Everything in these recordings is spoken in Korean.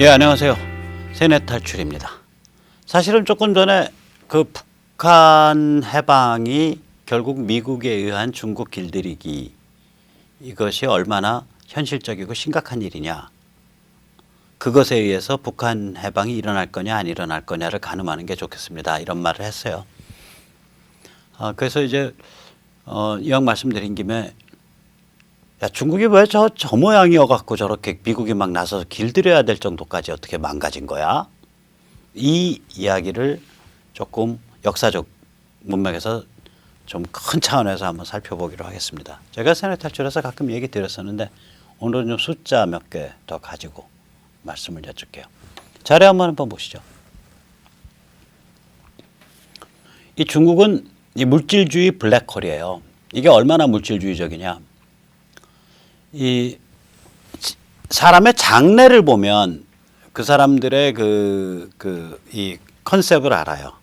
예, 안녕하세요. 세뇌 탈출입니다. 사실은 조금 전에 그 북한 해방이 결국 미국에 의한 중국 길들이기, 이것이 얼마나 현실적이고 심각한 일이냐, 그것에 의해서 북한 해방이 일어날 거냐 안 일어날 거냐를 가늠하는 게 좋겠습니다, 이런 말을 했어요. 그래서 이제 이왕 말씀드린 김에, 야, 중국이 왜 저 모양이어갖고 저렇게 미국이 막 나서서 길들여야 될 정도까지 어떻게 망가진 거야? 이 이야기를 조금 역사적 문맥에서 좀 큰 차원에서 한번 살펴보기로 하겠습니다. 제가 세뇌 탈출에서 가끔 얘기 드렸었는데, 오늘은 좀 숫자 몇 개 더 가지고 말씀을 여쭐게요. 자료 한번 보시죠. 이 중국은 이 물질주의 블랙홀이에요. 이게 얼마나 물질주의적이냐. 이 사람의 장래를 보면 그 사람들의 이 컨셉을 알아요.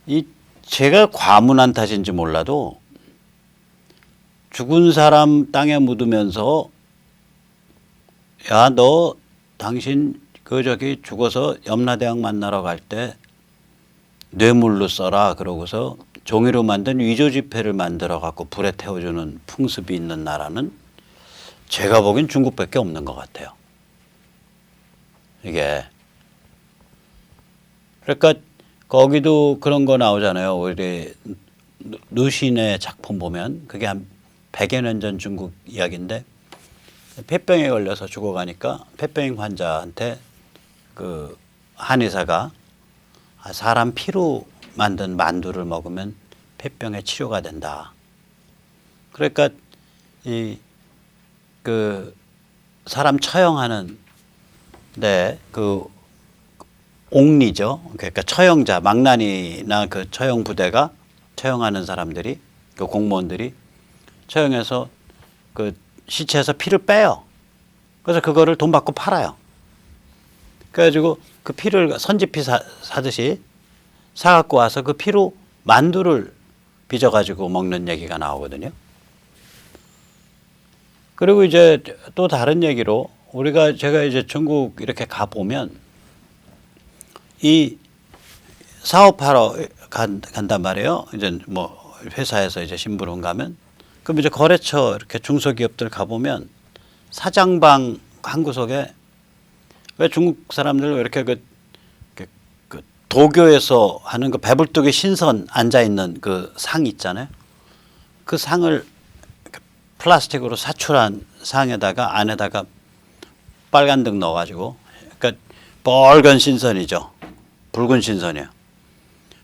이 제가 과문한 탓인지 몰라도 죽은 사람 땅에 묻으면서, 야, 너 당신 저기 죽어서 염라대왕 만나러 갈 때 뇌물로 써라 그러고서 종이로 만든 위조지폐를 만들어 갖고 불에 태워주는 풍습이 있는 나라는 제가 보기엔 중국밖에 없는 것 같아요. 이게 그러니까 거기도 그런 거 나오잖아요. 우리 누신의 작품 보면 그게 한 100여 년 전 중국 이야기인데, 폐병에 걸려서 죽어가니까 폐병 환자한테 그 한의사가 사람 피로 만든 만두를 먹으면 폐병의 치료가 된다. 그러니까 그 사람 처형하는 그 옥리죠. 그러니까 처형자, 망나니나 그 처형 부대가 처형하는 사람들이, 그 공무원들이 처형해서 그 시체에서 피를 빼요. 그래서 그거를 돈 받고 팔아요. 그래가지고 그 피를 선지피 사듯이 사갖고 와서 그 피로 만두를 빚어가지고 먹는 얘기가 나오거든요. 그리고 이제 또 다른 얘기로, 제가 이제 중국 이렇게 가보면 이 사업하러 간단 말이에요. 이제 뭐 회사에서 이제 심부름 가면, 그럼 이제 거래처 이렇게 중소기업들 가보면 사장방 한 구석에 왜 중국 사람들 왜 이렇게 그 도교에서 하는 그 배불뚝의 신선 앉아있는 그 상 있잖아요. 그 상을 플라스틱으로 사출한 상에다가 안에다가 빨간 등 넣어가지고, 그러니까 빨간 신선이죠. 붉은 신선이에요.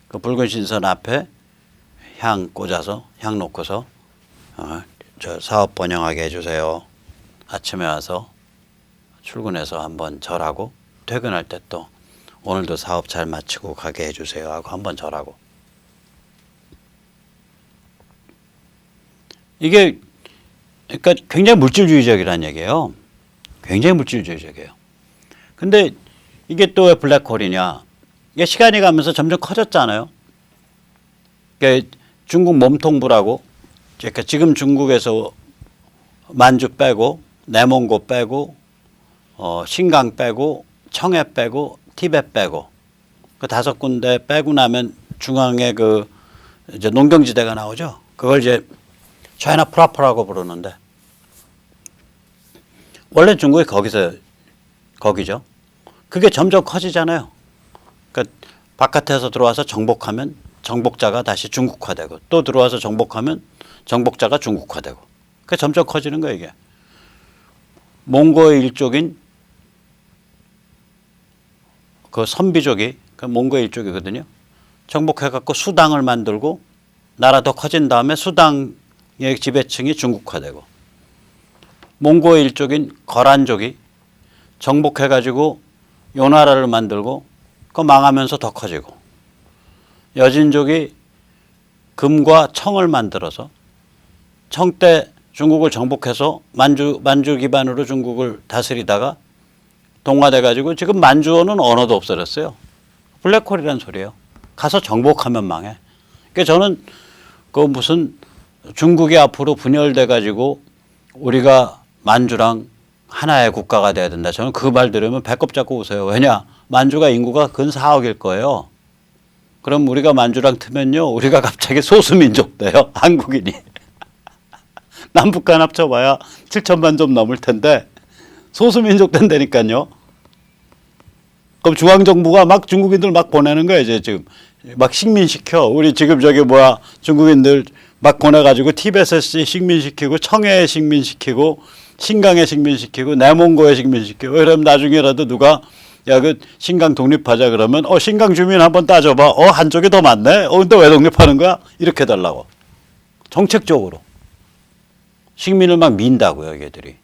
그 붉은 신선 앞에 향 꽂아서, 향 놓고서 저 사업 번영하게 해주세요. 아침에 와서 출근해서 한번 절하고, 퇴근할 때 또 오늘도 사업 잘 마치고 가게 해주세요 하고 한번 절하고. 이게 그러니까 굉장히 물질주의적이라는 얘기예요. 굉장히 물질주의적이에요. 근데 이게 또 왜 블랙홀이냐. 이게 시간이 가면서 점점 커졌잖아요. 그러니까 중국 몸통부라고, 그러니까 지금 중국에서 만주 빼고 내몽고 빼고 신강 빼고 청해 빼고 티벳 빼고 그 5군데 빼고 나면 중앙에 그 이제 농경지대가 나오죠. 그걸 이제 차이나 프로퍼라고 부르는데, 원래 중국이 거기죠. 그게 점점 커지잖아요. 그러니까 바깥에서 들어와서 정복하면 정복자가 다시 중국화되고, 또 들어와서 정복하면 정복자가 중국화되고, 그러니까 점점 커지는 거예요, 이게. 몽고의 일족인 그 선비족이, 그 몽고의 일족이거든요. 정복해갖고 수당을 만들고 나라 더 커진 다음에 수당의 지배층이 중국화되고, 몽고의 일족인 거란족이 정복해가지고 요 나라를 만들고 그 망하면서 더 커지고, 여진족이 금과 청을 만들어서 청 때 중국을 정복해서 만주 기반으로 중국을 다스리다가 동화돼가지고 지금 만주어는 언어도 없어졌어요. 블랙홀이란 소리예요. 가서 정복하면 망해. 그러니까 저는 그 무슨 중국이 앞으로 분열돼가지고 우리가 만주랑 하나의 국가가 돼야 된다. 저는 그 말 들으면 배꼽 잡고 웃어요. 왜냐? 만주가 인구가 근 4억일 거예요. 그럼 우리가 만주랑 트면요. 우리가 갑자기 소수민족 돼요. 한국인이. 남북한 합쳐봐야 7천만 좀 넘을 텐데 소수민족 된다니까요. 그럼 중앙정부가 막 중국인들 막 보내는 거예요. 이제 지금 막 식민시켜. 우리 지금 저기 뭐야 중국인들 막 보내가지고 티벳에 식민시키고 청해에 식민시키고 신강에 식민시키고 내몽고에 식민시키고 그러면 나중에라도 누가 야 그 신강 독립하자 그러면 신강 주민 한번 따져봐. 한쪽이 더 많네. 근데 왜 독립하는 거야? 이렇게 달라고. 정책적으로. 식민을 막 민다고요, 얘들이.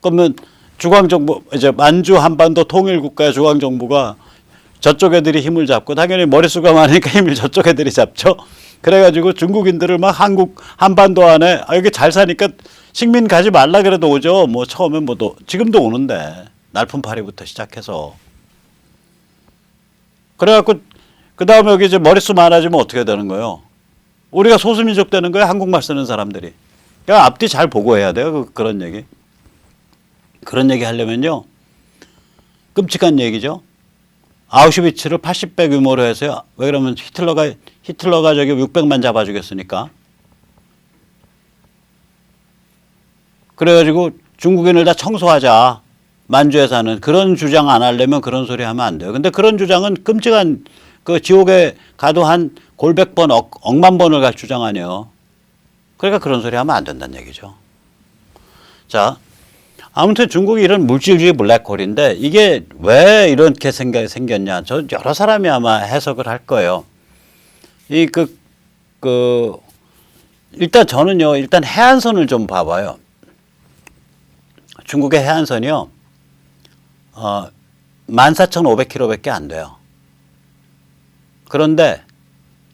그러면 중앙정부 이제 만주 한반도 통일국가의 중앙정부가 저쪽 애들이 힘을 잡고 당연히 머릿수가 많으니까 힘을 저쪽 애들이 잡죠. 그래가지고 중국인들을 막 한국 한반도 안에 여기 잘 사니까 식민 가지 말라 그래도 오죠. 뭐 처음에 뭐도 지금도 오는데 날품팔이부터 시작해서 그래갖고 그 다음에 여기 이제 머릿수 많아지면 어떻게 되는 거예요? 우리가 소수민족 되는 거예요. 한국말 쓰는 사람들이. 그러니까 앞뒤 잘 보고 해야 돼요. 그런 얘기. 그런 얘기 하려면요. 끔찍한 얘기죠. 아우슈비츠를 80배 규모로 해서요. 왜 그러면 히틀러가 저기 600만 잡아주겠으니까. 그래가지고 중국인을 다 청소하자. 만주에 사는 그런 주장 안 하려면 그런 소리 하면 안 돼요. 근데 그런 주장은 끔찍한 그 지옥에 가도 한 골백 번, 억만 번을 갈 주장 아니에요. 그러니까 그런 소리 하면 안 된다는 얘기죠. 자, 아무튼 중국이 이런 물질주의 블랙홀인데 이게 왜 이렇게 생겼냐. 저 여러 사람이 아마 해석을 할 거예요. 일단 저는요, 일단 해안선을 좀 봐봐요. 중국의 해안선이요, 14,500km밖에 안 돼요. 그런데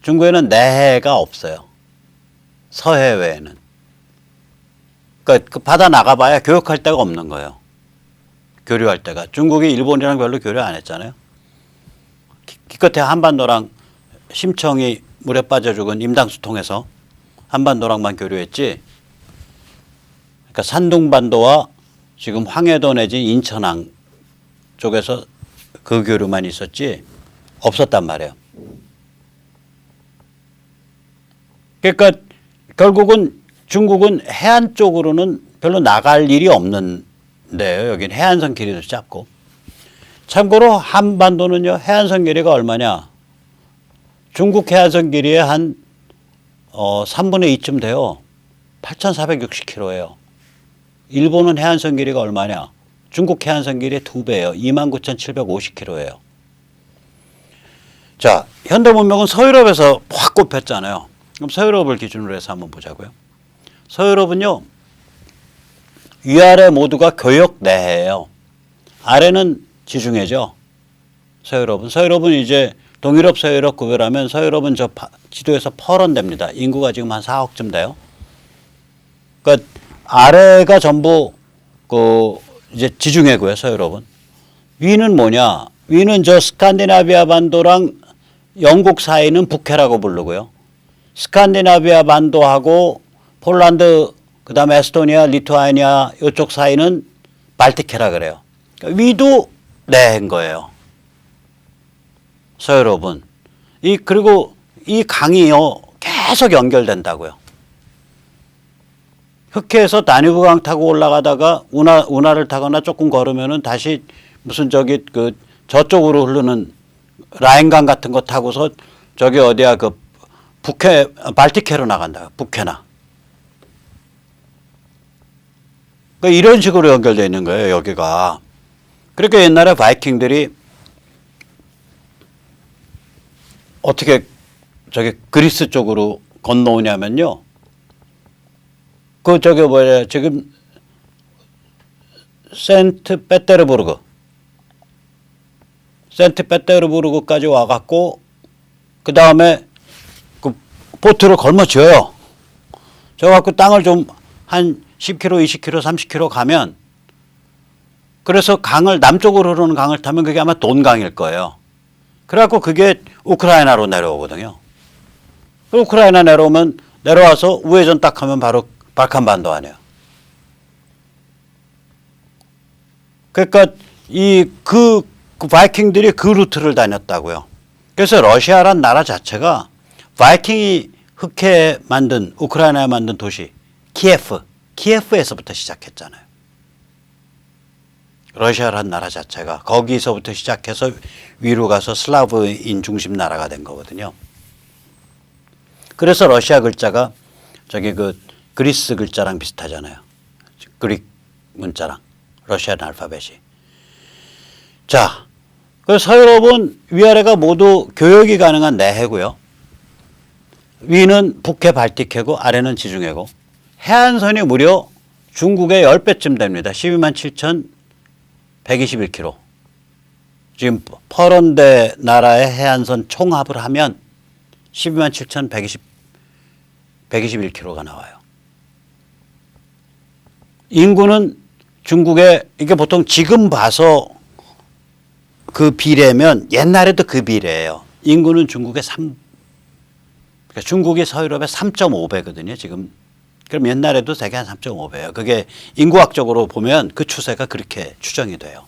중국에는 내해가 없어요. 서해 외에는. 그러니까 그 바다 나가봐야 교역할 데가 없는 거예요. 교류할 데가. 중국이 일본이랑 별로 교류 안 했잖아요. 기껏해 한반도랑 심청이 물에 빠져 죽은 임당수 통해서 한반도랑만 교류했지. 그러니까 산둥반도와 지금 황해도 내지 인천항 쪽에서 그 교류만 있었지 없었단 말이에요. 그러니까 결국은 중국은 해안 쪽으로는 별로 나갈 일이 없는데요. 여긴 해안선 길이도 짧고. 참고로 한반도는요. 해안선 길이가 얼마냐. 중국 해안선 길이의 한 3분의 2쯤 돼요. 8,460km예요. 일본은 해안선 길이가 얼마냐. 중국 해안선 길이의 2배예요. 29,750km예요. 자, 현대문명은 서유럽에서 확 꼽혔잖아요. 그럼 서유럽을 기준으로 해서 한번 보자고요. 서유럽은요. 위아래 모두가 교역 내해예요. 아래는 지중해죠. 서유럽은 이제 동유럽, 서유럽 구별하면 서유럽은 저 지도에서 퍼런됩니다. 인구가 지금 한 4억쯤 돼요. 그러니까 아래가 전부 이제 지중해고요. 서유럽은. 위는 뭐냐? 위는 저 스칸디나비아 반도랑 영국 사이는 북해라고 부르고요. 스칸디나비아 반도하고 폴란드, 그 다음에 에스토니아, 리투아니아 이쪽 사이는 발티케라 그래요. 그러니까 위도 내인 거예요. 서유럽은. 그리고 이 강이요, 계속 연결된다고요. 흑해에서 다뉴브강 타고 올라가다가 운하를 타거나 조금 걸으면은 다시 무슨 저쪽으로 흐르는 라인강 같은 거 타고서 저기 어디야 북해, 발티케로 나간다. 북해나. 그러니까 이런 식으로 연결되어 있는 거예요, 여기가. 그러니까 옛날에 바이킹들이 어떻게 저기 그리스 쪽으로 건너오냐면요. 지금 센트페테르부르크까지 와갖고 그 다음에 그 보트를 걸머쥐어요. 저 갖고 땅을 좀 한 10km, 20km, 30km 가면 그래서 남쪽으로 흐르는 강을 타면 그게 아마 돈강일 거예요. 그래갖고 그게 우크라이나로 내려오거든요. 우크라이나 내려와서 우회전 딱 하면 바로 발칸반도 아니에요. 그러니까 그 바이킹들이 그 루트를 다녔다고요. 그래서 러시아란 나라 자체가 바이킹이 흑해에 만든 우크라이나에 만든 도시 키예프에서부터 시작했잖아요. 러시아란 나라 자체가 거기서부터 시작해서 위로 가서 슬라브인 중심 나라가 된 거거든요. 그래서 러시아 글자가 저기 그 그리스 글자랑 비슷하잖아요. 그릭 문자랑 러시안 알파벳이. 자, 그래서 서유럽은 위아래가 모두 교역이 가능한 내해고요. 위는 북해 발틱해고 아래는 지중해고 해안선이 무려 중국의 10배쯤 됩니다. 127,121km. 지금 퍼런데 나라의 해안선 총합을 하면 127,121km가 나와요. 인구는 중국의 이게 보통 지금 봐서 그 비례면 옛날에도 그 비례예요. 인구는 중국의 그러니까 중국이 서유럽의 3.5배거든요. 지금 그럼 옛날에도 대개 한 3.5배예요. 그게 인구학적으로 보면 그 추세가 그렇게 추정이 돼요.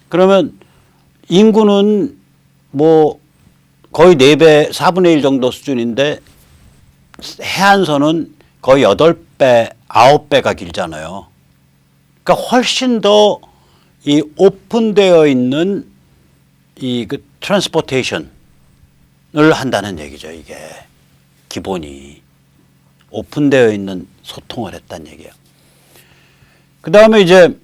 그러면 인구는 뭐 거의 4배, 4분의 1 정도 수준인데 해안선은 거의 8배, 9배가 길잖아요. 그러니까 훨씬 더 이 오픈되어 있는 그 트랜스포테이션을 한다는 얘기죠. 이게 기본이 오픈되어 있는 소통을 했다는 얘기예요. 그 다음에 이제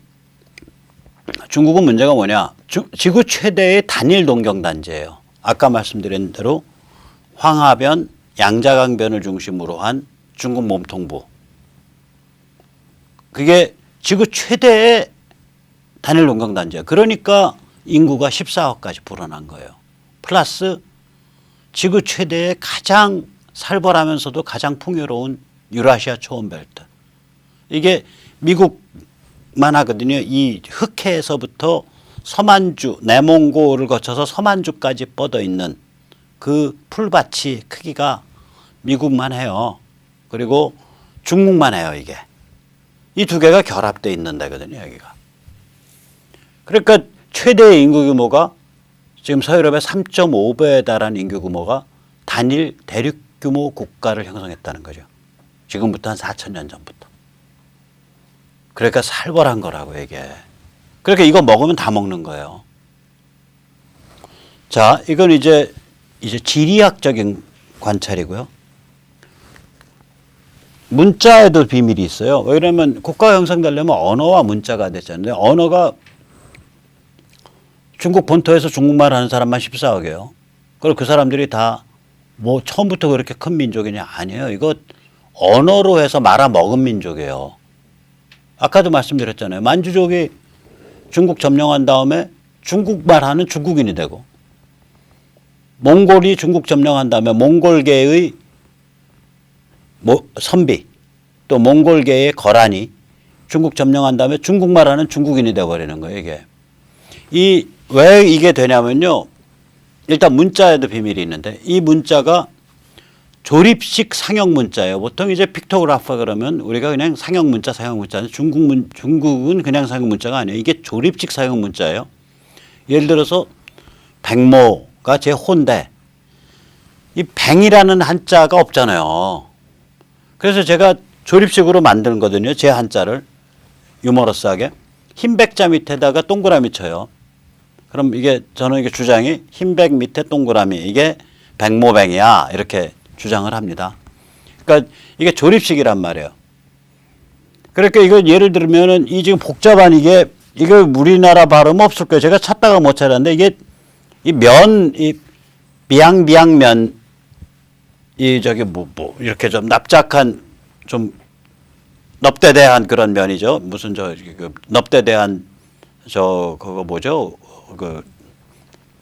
중국은 문제가 뭐냐? 지구 최대의 단일 동경단지예요. 아까 말씀드린 대로 황하변, 양자강변을 중심으로 한 중국 몸통부. 그게 지구 최대의 단일 동경단지예요. 그러니까 인구가 14억까지 불어난 거예요. 플러스 지구 최대의 가장 살벌하면서도 가장 풍요로운 유라시아 초원벨트. 이게 미국만 하거든요. 이 흑해에서부터 서만주, 내몽고를 거쳐서 서만주까지 뻗어 있는 그 풀밭이 크기가 미국만 해요. 그리고 중국만 해요, 이게. 이 두 개가 결합되어 있는 데거든요, 여기가. 그러니까 최대의 인구 규모가 지금 서유럽의 3.5배에 달하는 인구 규모가 단일 대륙 규모 국가를 형성했다는 거죠. 지금부터 한 4,000년 전부터. 그러니까 살벌한 거라고 이게. 그러니까 이거 먹으면 다 먹는 거예요. 자, 이건 이제 지리학적인 관찰이고요. 문자에도 비밀이 있어요. 왜냐하면 국가가 형성되려면 언어와 문자가 되잖아요. 언어가 중국 본토에서 중국말 하는 사람만 14억이에요. 그리고 그 사람들이 다 뭐 처음부터 그렇게 큰 민족이냐? 아니에요. 이거 언어로 해서 말아먹은 민족이에요. 아까도 말씀드렸잖아요. 만주족이 중국 점령한 다음에 중국말 하는 중국인이 되고 몽골이 중국 점령한 다음에 몽골계의 선비 또 몽골계의 거란이 중국 점령한 다음에 중국말 하는 중국인이 되어버리는 거예요. 이게. 왜 이게 되냐면요. 일단 문자에도 비밀이 있는데 이 문자가 조립식 상형 문자예요. 보통 이제 픽토그래퍼 그러면 우리가 그냥 상형 문자는 중국은 그냥 상형 문자가 아니에요. 이게 조립식 상형 문자예요. 예를 들어서 백모가 제 호인데 이 뱅이라는 한자가 없잖아요. 그래서 제가 조립식으로 만든 거거든요. 제 한자를 유머러스하게 흰 백자 밑에다가 동그라미 쳐요. 그럼 저는 이게 주장이 흰백 밑에 동그라미 이게 백모뱅이야 이렇게 주장을 합니다. 그러니까 이게 조립식이란 말이에요. 그러니까 이거 예를 들면은 이 지금 복잡한 이게 우리나라 발음 없을 거예요. 제가 찾다가 못 찾았는데 이게 미양면 이렇게 좀 납작한 좀 넙대대한 그런 면이죠. 무슨 넙대대한 그거 뭐죠? 그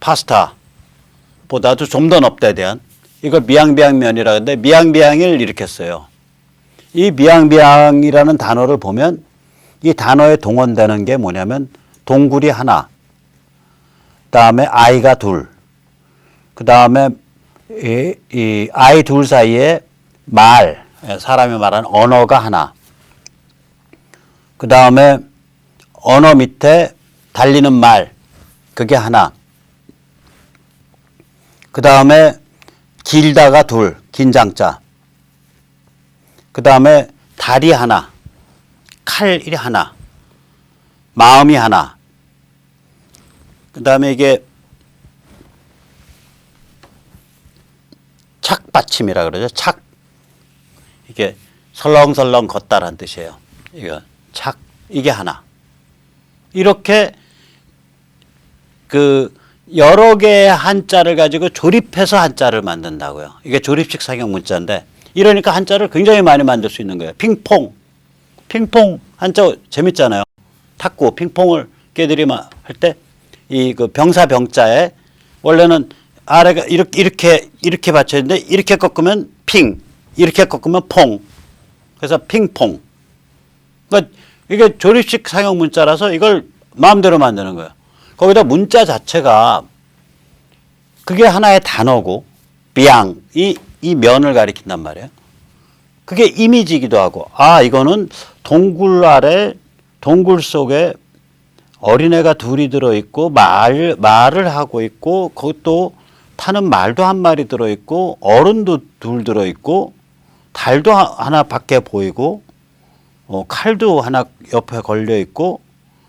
파스타보다도 좀 더 넙대대한 이걸 미양비양면이라 하는데 미양비양을 일으켰어요. 이 미양비양이라는 단어를 보면 이 단어에 동원되는 게 뭐냐면 동굴이 하나, 그다음에 아이가 둘, 그다음에 이 아이 둘 사이에 사람이 말하는 언어가 하나, 그다음에 언어 밑에 달리는 말, 그게 하나. 그 다음에 길다가 둘, 긴장자. 그 다음에 다리 하나, 칼이 하나, 마음이 하나. 그 다음에 이게 착받침이라 그러죠. 착. 이게 설렁설렁 걷다라는 뜻이에요. 이거 착. 이게 하나. 이렇게 그 여러 개의 한자를 가지고 조립해서 한자를 만든다고요. 이게 조립식 상형 문자인데 이러니까 한자를 굉장히 많이 만들 수 있는 거예요. 핑퐁. 핑퐁 한자 재밌잖아요. 탁구 핑퐁을 걔들이 할 때 이 그 병사 병자에 원래는 아래가 이렇게 받쳐 있는데 이렇게 꺾으면 핑, 이렇게 꺾으면 퐁. 그래서 핑퐁. 그러니까 이게 조립식 상형 문자라서 이걸 마음대로 만드는 거예요. 거기다 문자 자체가 그게 하나의 단어고 비양 이 면을 가리킨단 말이에요. 그게 이미지이기도 하고 이거는 동굴 속에 어린애가 둘이 들어있고 말을 하고 있고 그것도 타는 말도 한 마리 들어있고 어른도 둘 들어있고 달도 하나 밖에 보이고 칼도 하나 옆에 걸려있고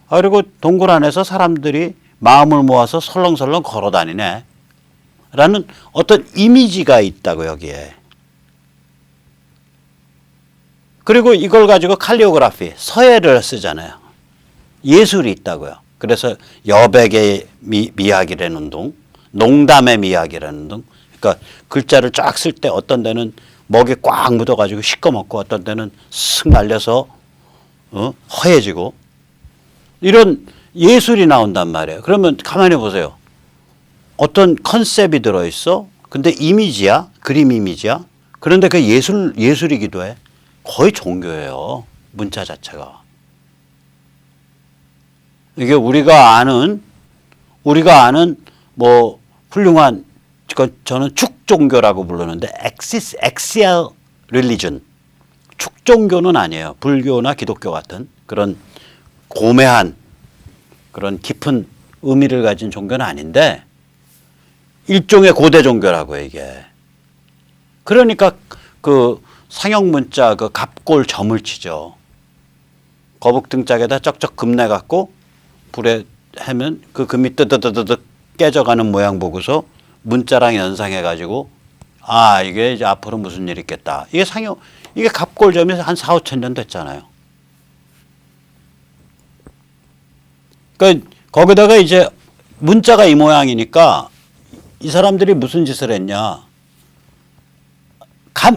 그리고 동굴 안에서 사람들이 마음을 모아서 설렁설렁 걸어 다니네 라는 어떤 이미지가 있다고 여기에. 그리고 이걸 가지고 칼리오그라피 서예를 쓰잖아요. 예술이 있다고요. 그래서 여백의 미학이라는 운동, 농담의 미학이라는 운동. 그러니까 글자를 쫙 쓸 때 어떤 데는 먹이 꽉 묻어가지고 시꺼멓고 어떤 데는 슥 날려서 허해지고 이런 예술이 나온단 말이에요. 그러면 가만히 보세요. 어떤 컨셉이 들어있어. 근데 이미지야. 그림 이미지야. 그런데 그 예술이기도 해. 거의 종교예요. 문자 자체가. 이게 우리가 아는 뭐 훌륭한 저는 축종교라고 부르는데 엑시얼 릴리전. 축종교는 아니에요. 불교나 기독교 같은 그런 고매한 그런 깊은 의미를 가진 종교는 아닌데 일종의 고대 종교라고 이게. 그러니까 그 상형 문자 그 갑골 점을 치죠. 거북 등짝에다 쩍쩍 금 내갖고 불에 하면 그 금이 뜨드드드득 깨져가는 모양 보고서 문자랑 연상해가지고 이게 이제 앞으로 무슨 일이 있겠다. 이게 갑골점이 한 4, 5천 년 됐잖아요. 그러니까 거기다가 이제 문자가 이 모양이니까 이 사람들이 무슨 짓을 했냐.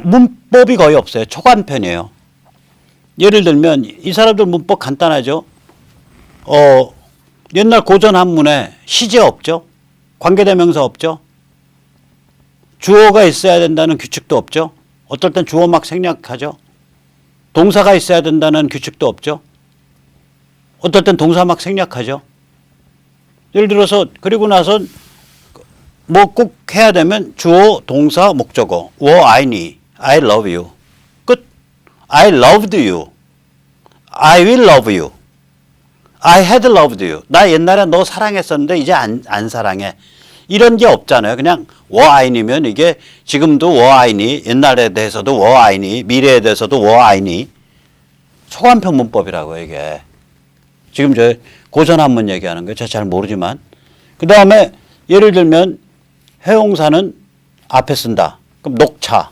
문법이 거의 없어요. 초간편이에요. 예를 들면 이 사람들 문법 간단하죠. 옛날 고전 한문에 시제 없죠. 관계대명사 없죠. 주어가 있어야 된다는 규칙도 없죠. 어떨 땐 주어 막 생략하죠. 동사가 있어야 된다는 규칙도 없죠. 어떨 땐 동사 막 생략하죠. 예를 들어서 그리고 나서 뭐 꼭 해야 되면 주어, 동사, 목적어. I need, I love you. 끝. I loved you. I will love you. I had loved you. 나 옛날에 너 사랑했었는데 이제 안 사랑해. 이런 게 없잖아요. 그냥 I need면 이게 지금도 I need, 옛날에 대해서도 I need, 미래에 대해서도 I need. 초간편 문법이라고 이게. 지금 저 고전 한문 얘기하는 거예요. 제가 잘 모르지만. 그 다음에 예를 들면 해용사는 앞에 쓴다. 그럼 녹차.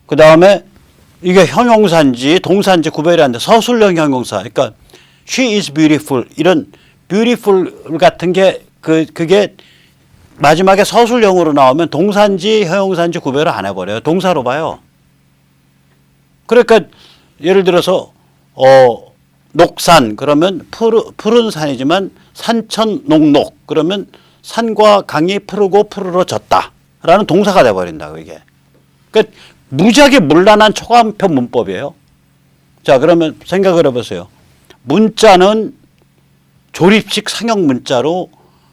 그 다음에 이게 형용사인지 동사인지 구별이 안 돼. 서술형 형용사. 그러니까 she is beautiful 이런 beautiful 같은 게 그게 마지막에 서술형으로 나오면 동사인지 형용사인지 구별을 안 해버려요. 동사로 봐요. 그러니까 예를 들어서 녹산 그러면 푸른 산이지만 산천녹록 그러면 산과 강이 푸르고 푸르러졌다라는 동사가 돼버린다고 이게. 그러니까 무지하게 문란한 초간편 문법이에요. 자 그러면 생각을 해보세요. 문자는 조립식 상형 문자로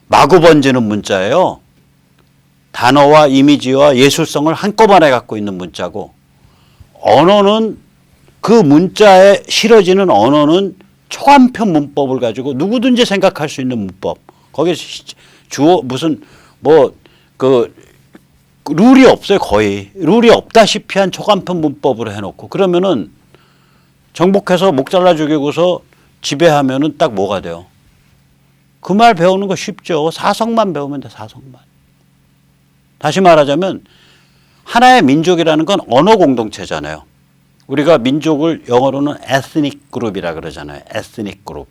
마구 번지는 문자예요. 단어와 이미지와 예술성을 한꺼번에 갖고 있는 문자고 언어는 그 문자에 실어지는 언어는 초간편 문법을 가지고 누구든지 생각할 수 있는 문법. 거기에 주어 무슨 뭐 그 룰이 없어요. 거의 룰이 없다시피 한 초간편 문법으로 해놓고 그러면은 정복해서 목 잘라 죽이고서 지배하면은 딱 뭐가 돼요? 그 말 배우는 거 쉽죠. 사성만 배우면 돼. 사성만. 다시 말하자면 하나의 민족이라는 건 언어 공동체잖아요. 우리가 민족을 영어로는 ethnic group이라 그러잖아요. ethnic group.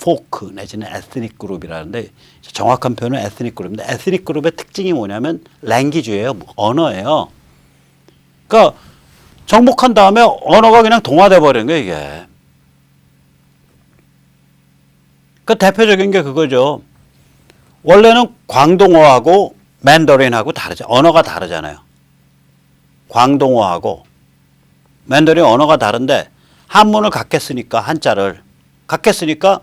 포크 내지는 ethnic group이라는데 정확한 표현은 ethnic group인데 ethnic group의 특징이 뭐냐면 랭귀지예요. 언어예요. 그러니까 정복한 다음에 언어가 그냥 동화돼 버리는 거예요, 이게. 그 대표적인 게 그거죠. 원래는 광동어하고 맨더린하고 다르죠. 언어가 다르잖아요. 광동어하고 맨더린 언어가 다른데 한문을 같게 쓰니까 한자를 같게 쓰니까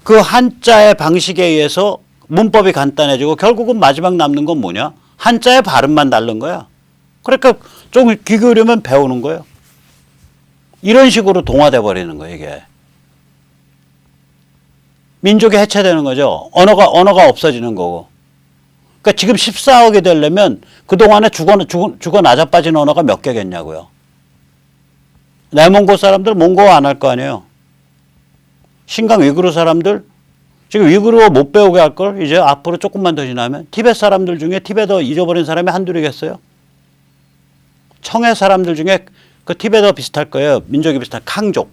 그 한자의 방식에 의해서 문법이 간단해지고 결국은 마지막 남는 건 뭐냐? 한자의 발음만 다른 거야. 그러니까 좀 귀 기울이면 배우는 거예요. 이런 식으로 동화돼 버리는 거예요, 이게. 민족이 해체되는 거죠. 언어가 없어지는 거고. 그러니까 지금 14억이 되려면 그동안에 죽어 나자빠진 언어가 몇 개겠냐고요. 내몽고 사람들 몽고어 안 할 거 아니에요. 신강 위구르 사람들 지금 위구르어 못 배우게 할 걸 이제 앞으로 조금만 더 지나면 티베트 사람들 중에 티베트 잊어버린 사람이 한둘이겠어요? 청해 사람들 중에 그 티베트 비슷할 거예요. 민족이 비슷한 캉족.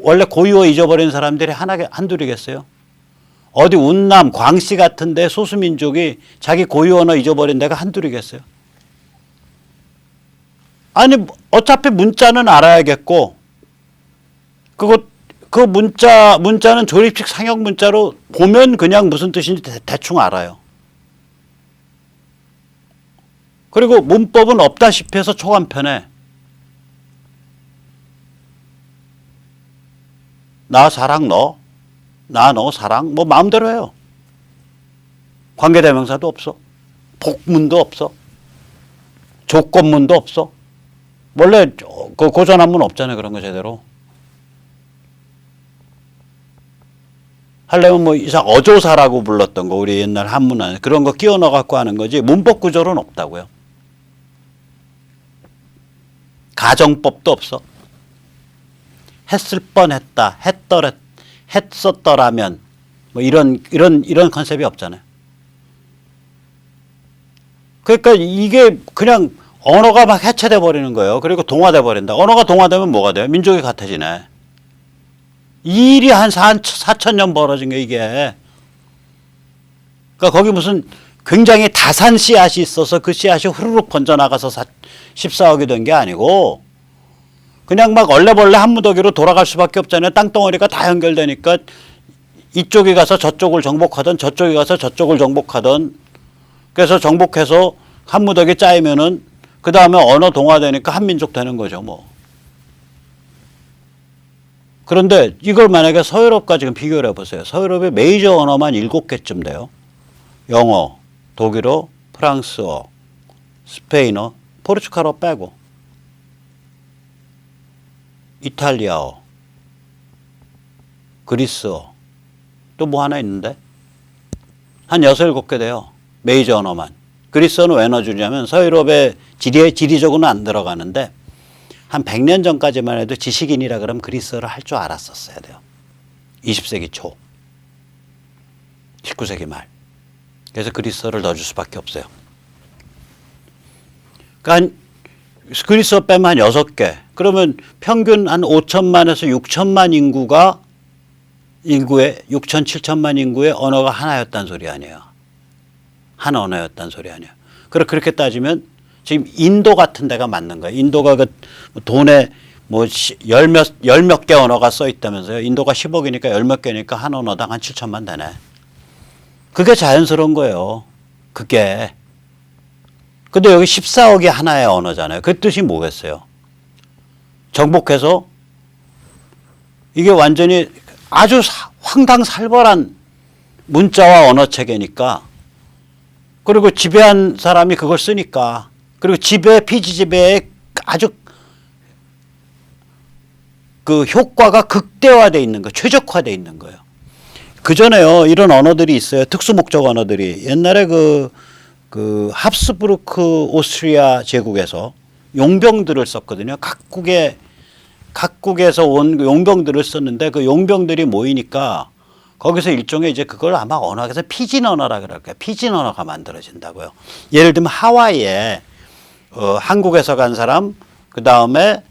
원래 고유어 잊어버린 사람들이 한둘이겠어요? 어디 운남, 광씨 같은 데 소수민족이 자기 고유 언어 잊어버린 데가 한둘이겠어요? 아니 어차피 문자는 알아야겠고 그 문자는 조립식 상형 문자로 보면 그냥 무슨 뜻인지 대충 알아요. 그리고 문법은 없다시피 해서 초간편에 나 사랑 나 너 사랑 뭐 마음대로 해요. 관계대명사도 없어. 복문도 없어. 조건문도 없어. 원래 그 고전한문 없잖아요. 그런 거 제대로. 하려면 뭐 이상 어조사라고 불렀던 거 우리 옛날 한문 안에 그런 거 끼워 넣어 갖고 하는 거지 문법 구조는 없다고요. 가정법도 없어. 했을 뻔했다. 했었더라면 뭐 이런 컨셉이 없잖아요. 그러니까 이게 그냥 언어가 막 해체돼 버리는 거예요. 그리고 동화돼 버린다. 언어가 동화되면 뭐가 돼요? 민족이 같아지네. 이 일이 한 4,000년 벌어진 게 이게. 그러니까 거기 무슨 굉장히 다산 씨앗이 있어서 그 씨앗이 후루룩 번져나가서 14억이 된 게 아니고 그냥 막 얼레벌레 한 무더기로 돌아갈 수밖에 없잖아요. 땅덩어리가 다 연결되니까 이쪽이 가서 저쪽을 정복하던 저쪽이 가서 저쪽을 정복하던 그래서 정복해서 한 무더기 짜이면은 그 다음에 언어 동화되니까 한민족 되는 거죠 뭐. 그런데 이걸 만약에 서유럽과 지금 비교를 해보세요. 서유럽의 메이저 언어만 7개쯤 돼요. 영어, 독일어, 프랑스어, 스페인어, 포르투갈어 빼고 이탈리아어, 그리스어 또 뭐 하나 있는데 한 6, 7개 돼요. 메이저 언어만. 그리스어는 왜 넣어주냐면 서유럽의 지리적으로는 안 들어가는데 한 100년 전까지만 해도 지식인이라 그러면 그리스어를 할 줄 알았었어야 돼요. 20세기 초, 19세기 말. 그래서 그리스어를 넣어줄 수밖에 없어요. 그러니까 그리스어 빼면 한 6개. 그러면 평균 한 5천만에서 6천만 인구의 6천, 7천만 인구의 언어가 하나였단 소리 아니에요. 한 언어였단 소리 아니에요. 그렇게 따지면 지금 인도 같은 데가 맞는 거예요. 인도가 그 돈에 뭐 열 몇 개 언어가 써 있다면서요. 인도가 10억이니까 열 몇 개니까 한 언어당 한 7천만 되네. 그게 자연스러운 거예요. 그게. 근데 여기 14억이 하나의 언어잖아요. 그 뜻이 뭐겠어요? 정복해서 이게 완전히 아주 황당살벌한 문자와 언어 체계니까 그리고 지배한 사람이 그걸 쓰니까 그리고 피지지배에 아주 그 효과가 극대화되어 있는 거, 최적화되어 있는 거예요. 그 전에요, 이런 언어들이 있어요. 특수 목적 언어들이. 옛날에 그 합스부르크 오스트리아 제국에서 용병들을 썼거든요. 각국에서 온 용병들을 썼는데 그 용병들이 모이니까 거기서 일종의 이제 그걸 아마 언어에서 피진 언어라 그럴까요? 피진 언어가 만들어진다고요. 예를 들면 하와이에 한국에서 간 사람, 그 다음에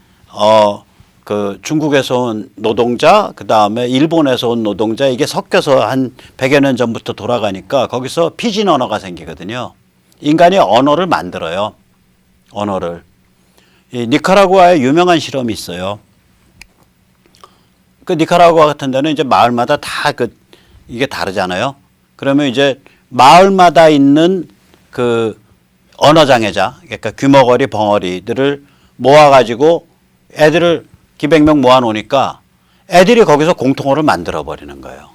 그 중국에서 온 노동자, 그 다음에 일본에서 온 노동자, 이게 섞여서 한 100여 년 전부터 돌아가니까 거기서 피진 언어가 생기거든요. 인간이 언어를 만들어요. 언어를. 이 니카라구아에 유명한 실험이 있어요. 그 니카라구아 같은 데는 이제 마을마다 다 이게 다르잖아요. 그러면 이제 마을마다 있는 그 언어장애자, 그러니까 귀머거리, 벙어리들을 모아가지고 애들을 기백 명 모아놓으니까 애들이 거기서 공통어를 만들어버리는 거예요.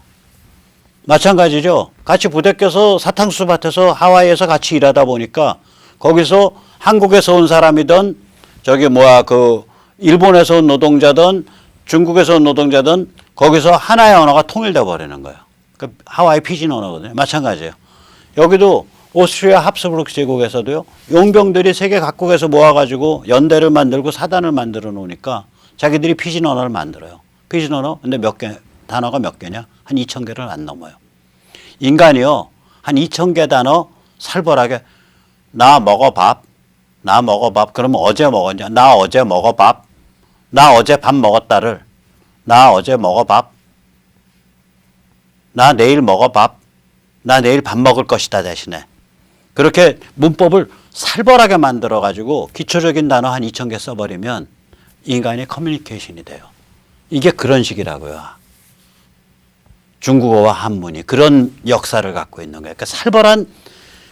마찬가지죠. 같이 부대 껴서 사탕수수 밭에서 하와이에서 같이 일하다 보니까 거기서 한국에서 온 사람이든 일본에서 온 노동자든 중국에서 온 노동자든 거기서 하나의 언어가 통일돼 버리는 거예요. 그 하와이 피진 언어거든요. 마찬가지예요. 여기도 오스트리아 합스부르크 제국에서도요, 용병들이 세계 각국에서 모아가지고 연대를 만들고 사단을 만들어 놓으니까 자기들이 피진 언어를 만들어요. 피진 언어, 근데 단어가 몇 개냐? 한 2,000개를 안 넘어요. 인간이요, 한 2,000개 단어 살벌하게, 나 먹어 밥, 나 먹어 밥, 그러면 어제 먹었냐? 나 어제 먹어 밥, 나 어제 밥 먹었다를, 나 어제 먹어 밥, 나 내일 먹어 밥, 나 내일 밥 먹을 것이다 대신에. 그렇게 문법을 살벌하게 만들어가지고 기초적인 단어 한 2,000개 써버리면 인간의 커뮤니케이션이 돼요. 이게 그런 식이라고요. 중국어와 한문이 그런 역사를 갖고 있는 거예요. 그러니까 살벌한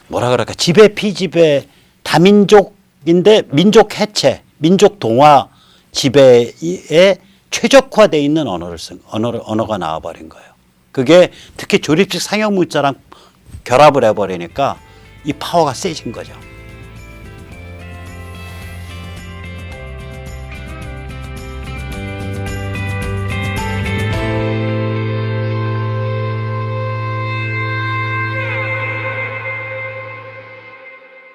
뭐라 그럴까, 지배 피지배 다민족인데 민족 해체, 민족 동화 지배에 최적화되어 있는 언어가 나와버린 거예요. 그게 특히 조립식 상형 문자랑 결합을 해버리니까 이 파워가 세진 거죠.